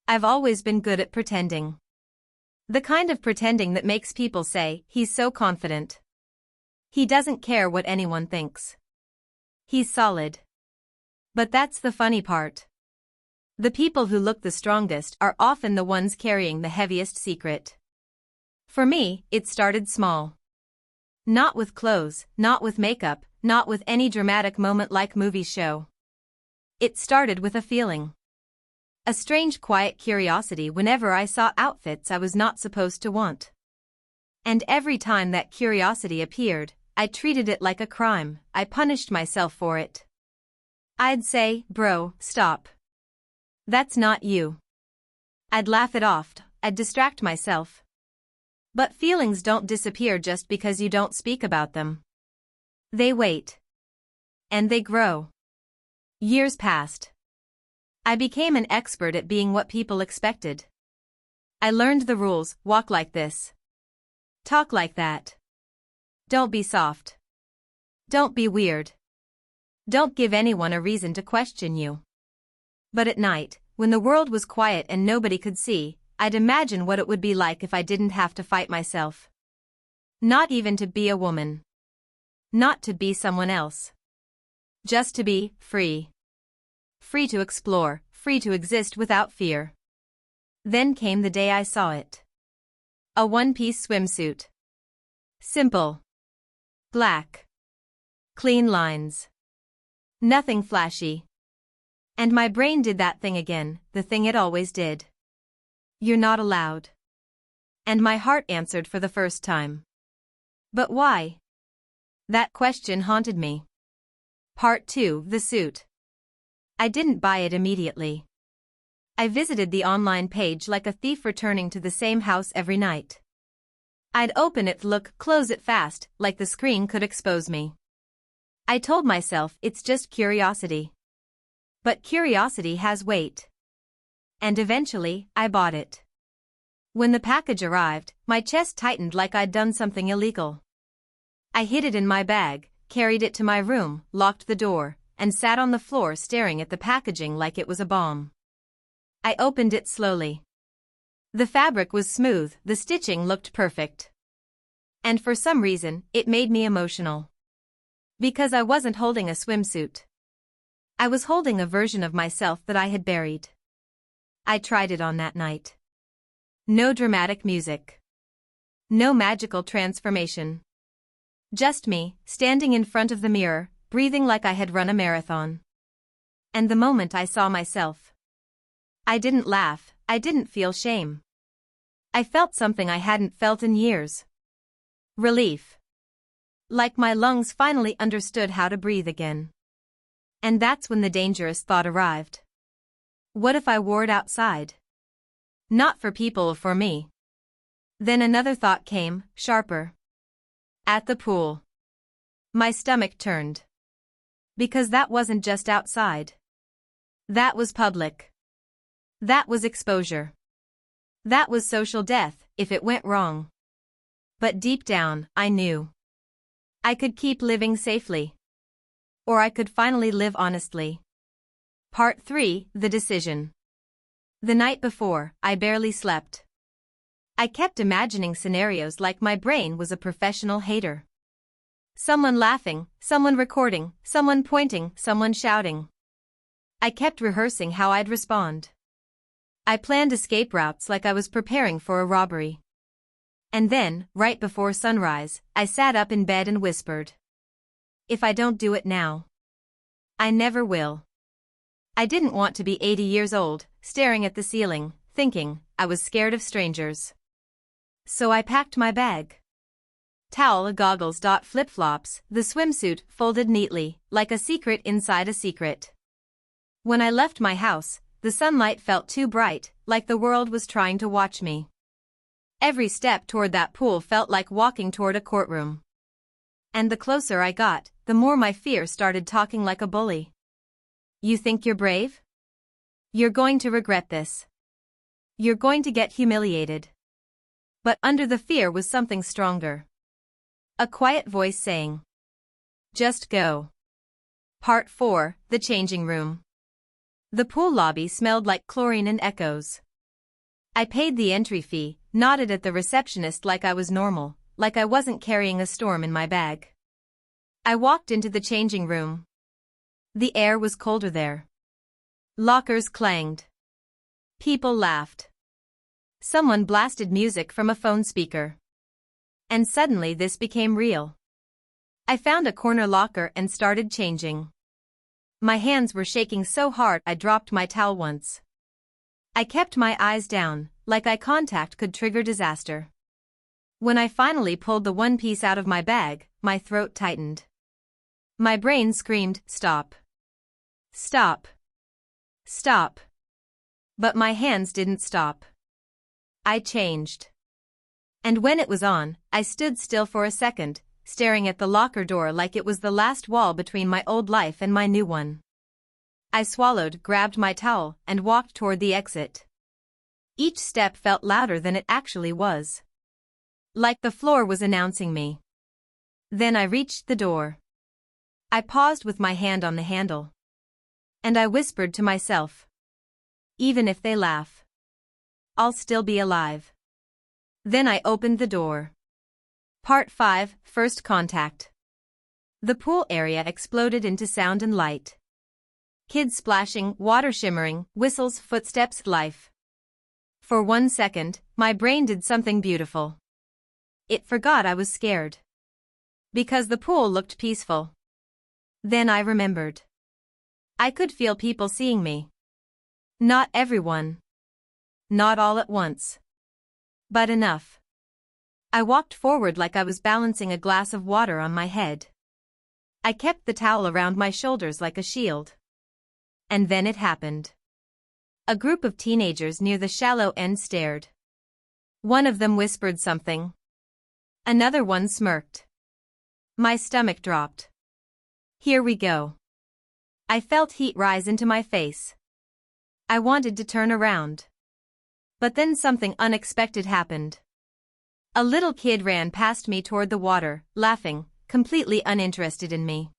I've always been good at pretending. The kind of pretending that makes people say, he's so confident. He doesn't care what anyone thinks. He's solid. But that's the funny part. The people who look the strongest are often the ones carrying the heaviest secret. For me, it started small. Not with clothes, not with makeup, not with any dramatic moment like movies show. It started with a feeling. A strange quiet curiosity whenever I saw outfits I was not supposed to want. And every time that curiosity appeared, I treated it like a crime. I punished myself for it. I'd say, bro, stop. That's not you. I'd laugh it off, I'd distract myself. But feelings don't disappear just because you don't speak about them. They wait. And they grow. Years passed. I became an expert at being what people expected. I learned the rules: walk like this. Talk like that. Don't be soft. Don't be weird. Don't give anyone a reason to question you. But at night, when the world was quiet and nobody could see, I'd imagine what it would be like if I didn't have to fight myself. Not even to be a woman. Not to be someone else. Just to be free. Free to explore, free to exist without fear. Then came the day I saw it. A one-piece swimsuit. Simple. Black. Clean lines. Nothing flashy. And my brain did that thing again, the thing it always did. You're not allowed. And my heart answered for the first time. But why? That question haunted me. Part 2, the suit. I didn't buy it immediately. I visited the online page like a thief returning to the same house every night. I'd open it, look, close it fast, like the screen could expose me. I told myself it's just curiosity. But curiosity has weight. And eventually, I bought it. When the package arrived, my chest tightened like I'd done something illegal. I hid it in my bag, carried it to my room, locked the door, and sat on the floor staring at the packaging like it was a bomb. I opened it slowly. The fabric was smooth, the stitching looked perfect. And for some reason, it made me emotional. Because I wasn't holding a swimsuit. I was holding a version of myself that I had buried. I tried it on that night. No dramatic music. No magical transformation. Just me, standing in front of the mirror, breathing like I had run a marathon. And the moment I saw myself, I didn't laugh, I didn't feel shame. I felt something I hadn't felt in years. Relief. Like my lungs finally understood how to breathe again. And that's when the dangerous thought arrived. What if I wore it outside? Not for people or for me. Then another thought came, sharper. At the pool. My stomach turned. Because that wasn't just outside. That was public. That was exposure. That was social death, if it went wrong. But deep down, I knew. I could keep living safely. Or I could finally live honestly. Part 3, the decision. The night before, I barely slept. I kept imagining scenarios like my brain was a professional hater. Someone laughing, someone recording, someone pointing, someone shouting. I kept rehearsing how I'd respond. I planned escape routes like I was preparing for a robbery. And then, right before sunrise, I sat up in bed and whispered. If I don't do it now, I never will. I didn't want to be 80 years old, staring at the ceiling, thinking I was scared of strangers. So I packed my bag. Towel, goggles, flip-flops, the swimsuit folded neatly, like a secret inside a secret. When I left my house, the sunlight felt too bright, like the world was trying to watch me. Every step toward that pool felt like walking toward a courtroom. And the closer I got, the more my fear started talking like a bully. You think you're brave? You're going to regret this. You're going to get humiliated. But under the fear was something stronger. A quiet voice saying, just go. Part 4, the changing room. The pool lobby smelled like chlorine and echoes. I paid the entry fee, nodded at the receptionist like I was normal, like I wasn't carrying a storm in my bag. I walked into the changing room. The air was colder there. Lockers clanged. People laughed. Someone blasted music from a phone speaker. And suddenly this became real. I found a corner locker and started changing. My hands were shaking so hard I dropped my towel once. I kept my eyes down, like eye contact could trigger disaster. When I finally pulled the one piece out of my bag, my throat tightened. My brain screamed, "Stop. Stop. Stop." But my hands didn't stop. I changed. And when it was on, I stood still for a second, staring at the locker door like it was the last wall between my old life and my new one. I swallowed, grabbed my towel, and walked toward the exit. Each step felt louder than it actually was. Like the floor was announcing me. Then I reached the door. I paused with my hand on the handle. And I whispered to myself, "Even if they laugh, I'll still be alive." Then I opened the door. Part 5, First Contact. The pool area exploded into sound and light. Kids splashing, water shimmering, whistles, footsteps, life. For 1 second, my brain did something beautiful. It forgot I was scared. Because the pool looked peaceful. Then I remembered. I could feel people seeing me. Not everyone. Not all at once. But enough. I walked forward like I was balancing a glass of water on my head. I kept the towel around my shoulders like a shield. And then it happened. A group of teenagers near the shallow end stared. One of them whispered something. Another one smirked. My stomach dropped. Here we go. I felt heat rise into my face. I wanted to turn around. But then something unexpected happened. A little kid ran past me toward the water, laughing, completely uninterested in me.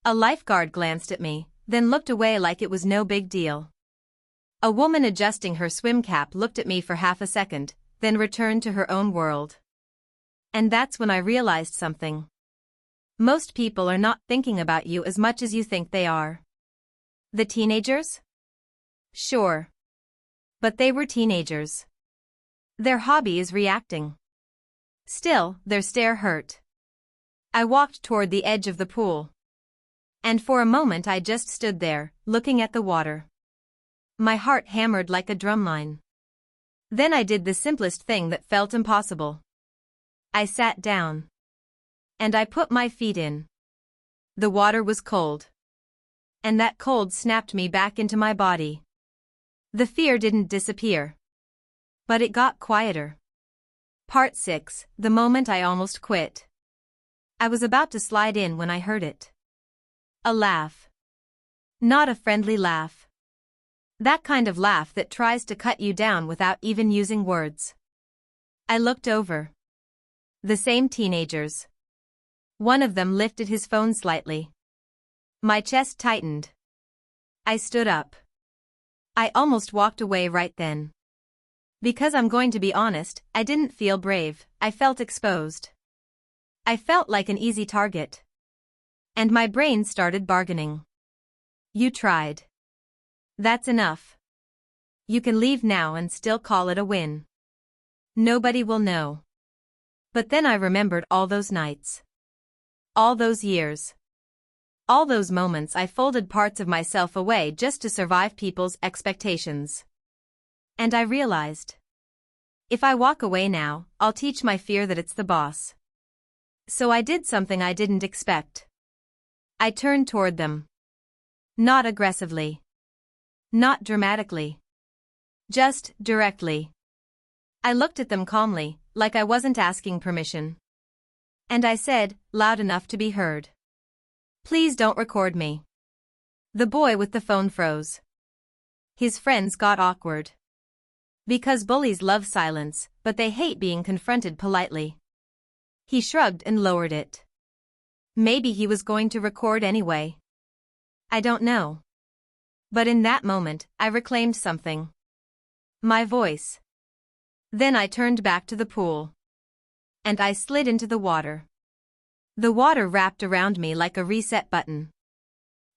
A lifeguard glanced at me, then looked away like it was no big deal. A woman adjusting her swim cap looked at me for half a second, then returned to her own world. And that's when I realized something. Most people are not thinking about you as much as you think they are. The teenagers? Sure. But they were teenagers. Their hobby is reacting. Still, their stare hurt. I walked toward the edge of the pool. And for a moment I just stood there, looking at the water. My heart hammered like a drumline. Then I did the simplest thing that felt impossible. I sat down. And I put my feet in. The water was cold. And that cold snapped me back into my body. The fear didn't disappear. But it got quieter. Part 6, the moment I almost quit. I was about to slide in when I heard it. A laugh. Not a friendly laugh. That kind of laugh that tries to cut you down without even using words. I looked over. The same teenagers. One of them lifted his phone slightly. My chest tightened. I stood up. I almost walked away right then. Because I'm going to be honest, I didn't feel brave, I felt exposed. I felt like an easy target. And my brain started bargaining. You tried. That's enough. You can leave now and still call it a win. Nobody will know. But then I remembered all those nights. All those years. All those moments I folded parts of myself away just to survive people's expectations. And I realized. If I walk away now, I'll teach my fear that it's the boss. So I did something I didn't expect. I turned toward them. Not aggressively. Not dramatically. Just directly. I looked at them calmly, like I wasn't asking permission. And I said, loud enough to be heard. Please don't record me. The boy with the phone froze. His friends got awkward. Because bullies love silence, but they hate being confronted politely. He shrugged and lowered it. Maybe he was going to record anyway. I don't know. But in that moment, I reclaimed something. My voice. Then I turned back to the pool. And I slid into the water. The water wrapped around me like a reset button.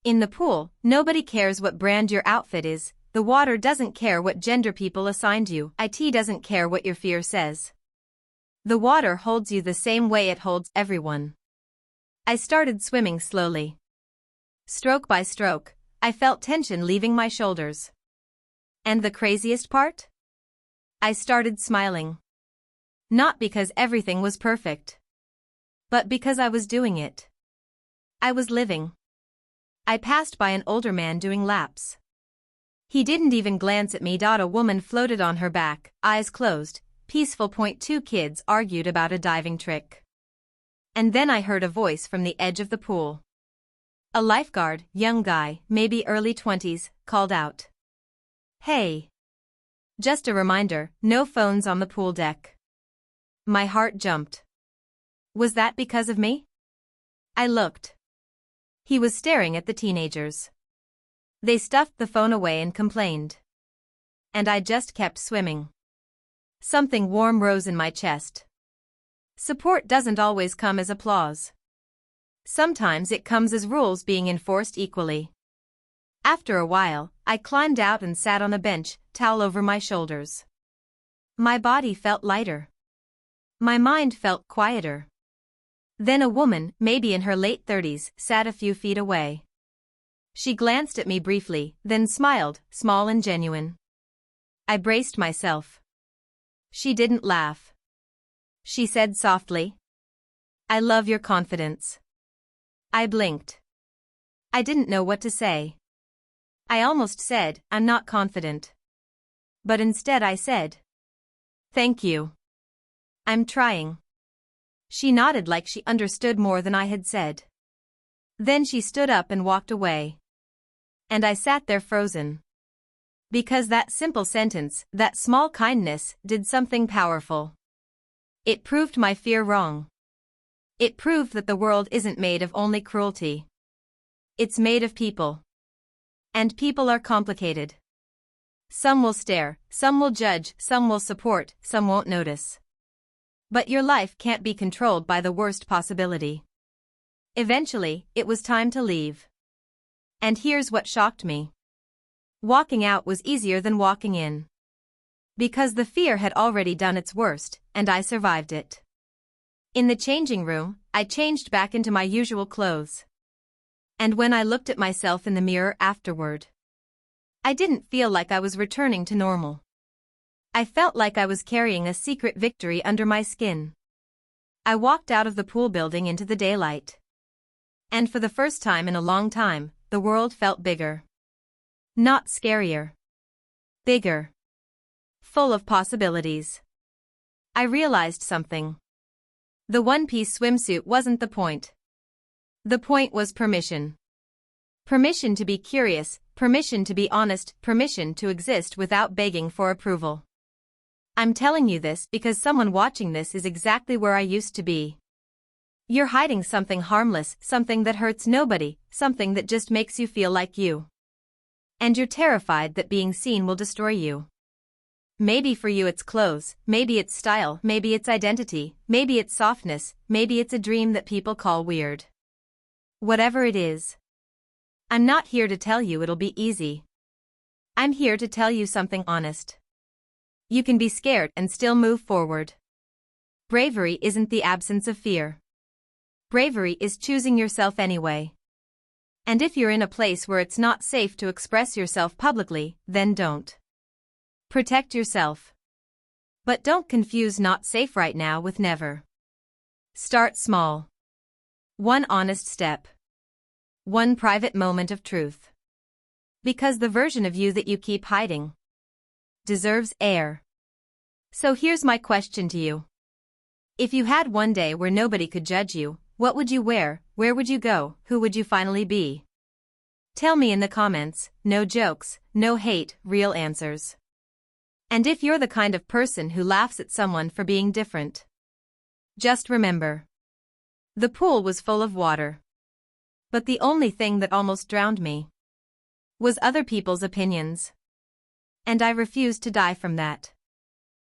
In the pool, nobody cares what brand your outfit is, the water doesn't care what gender people assigned you, it doesn't care what your fear says. The water holds you the same way it holds everyone. I started swimming slowly. Stroke by stroke, I felt tension leaving my shoulders. And the craziest part? I started smiling. Not because everything was perfect. But because I was doing it. I was living. I passed by an older man doing laps. He didn't even glance at me. A woman floated on her back, eyes closed, peaceful. Two kids argued about a diving trick. And then I heard a voice from the edge of the pool. A lifeguard, young guy, maybe early 20s, called out. "Hey. Just a reminder, no phones on the pool deck." My heart jumped. Was that because of me? I looked. He was staring at the teenagers. They stuffed the phone away and complained. And I just kept swimming. Something warm rose in my chest. Support doesn't always come as applause. Sometimes it comes as rules being enforced equally. After a while, I climbed out and sat on a bench, towel over my shoulders. My body felt lighter. My mind felt quieter. Then a woman, maybe in her late 30s, sat a few feet away. She glanced at me briefly, then smiled, small and genuine. I braced myself. She didn't laugh. She said softly, "I love your confidence." I blinked. I didn't know what to say. I almost said, "I'm not confident." But instead I said, "Thank you. I'm trying." She nodded like she understood more than I had said. Then she stood up and walked away. And I sat there frozen. Because that simple sentence, that small kindness, did something powerful. It proved my fear wrong. It proved that the world isn't made of only cruelty. It's made of people. And people are complicated. Some will stare, some will judge, some will support, some won't notice. But your life can't be controlled by the worst possibility. Eventually, it was time to leave. And here's what shocked me. Walking out was easier than walking in. Because the fear had already done its worst, and I survived it. In the changing room, I changed back into my usual clothes. And when I looked at myself in the mirror afterward, I didn't feel like I was returning to normal. I felt like I was carrying a secret victory under my skin. I walked out of the pool building into the daylight. And for the first time in a long time, the world felt bigger. Not scarier. Bigger. Full of possibilities. I realized something. The one-piece swimsuit wasn't the point. The point was permission. Permission to be curious, permission to be honest, permission to exist without begging for approval. I'm telling you this because someone watching this is exactly where I used to be. You're hiding something harmless, something that hurts nobody, something that just makes you feel like you. And you're terrified that being seen will destroy you. Maybe for you it's clothes, maybe it's style, maybe it's identity, maybe it's softness, maybe it's a dream that people call weird. Whatever it is. I'm not here to tell you it'll be easy. I'm here to tell you something honest. You can be scared and still move forward. Bravery isn't the absence of fear. Bravery is choosing yourself anyway. And if you're in a place where it's not safe to express yourself publicly, then don't. Protect yourself. But don't confuse not safe right now with never. Start small. One honest step. One private moment of truth. Because the version of you that you keep hiding deserves air. So here's my question to you. If you had one day where nobody could judge you, what would you wear, where would you go, who would you finally be? Tell me in the comments, no jokes, no hate, real answers. And if you're the kind of person who laughs at someone for being different, just remember. The pool was full of water. But the only thing that almost drowned me was other people's opinions. And I refused to die from that.